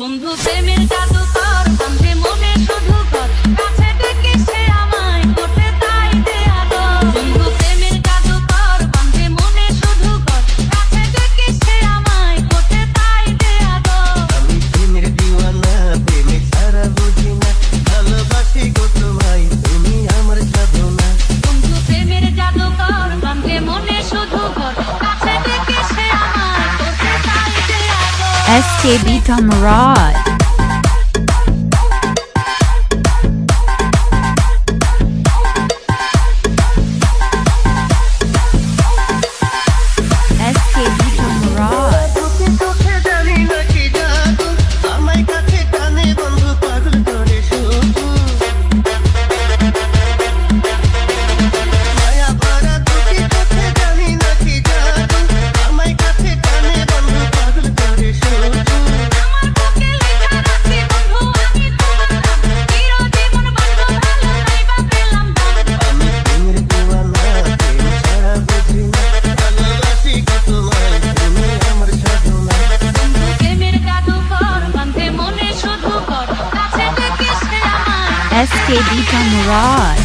বন্ধু প্রেমের জাদুকর বাঁধে মনে শুধু ঘর কাছে ডেকে সে আমায় কোটে তাই দে আদর বন্ধু প্রেমের জাদুকর বাঁধে মনে শুধু ঘর কাছে ডেকে সে আমায় কোটে তাই দে আদর আমি প্রেমের দিওয়ানা প্রেমে সারা বুঝি না ভালোবাসি গো তোমায় তুমি আমার সাধনা বন্ধু প্রেমের জাদুকর বাঁধে মনে শুধু ঘর কাছে ডেকে সে আমায় কোটে তাই দে আদর SKB Tamarad SKB Tamarad চোখে চোখে জানি না কি জাদু আমায় কাছে টানে বন্ধু পাগল করে শুধু মায়া ভরা চোখে চোখে জানি না কি জাদু আমায় কাছে টানে বন্ধু পাগল করে শুধু আমার বুকে লেখা রাখি বন্ধু আমি তোমার নাম চিরজীবন বাঁধবো ভালো তাই বা পেলাম দাম আমি প্রেমের দিওয়ানা প্রেম ছাড়া বুঝি না ভালোবাসি গো তোমায় তুমি আমার সাধনা বন্ধু প্রেমের জাদুকর বাঁধে মনে শুধু ঘর কাছে ডেকে সে আমায় SKB Tamarad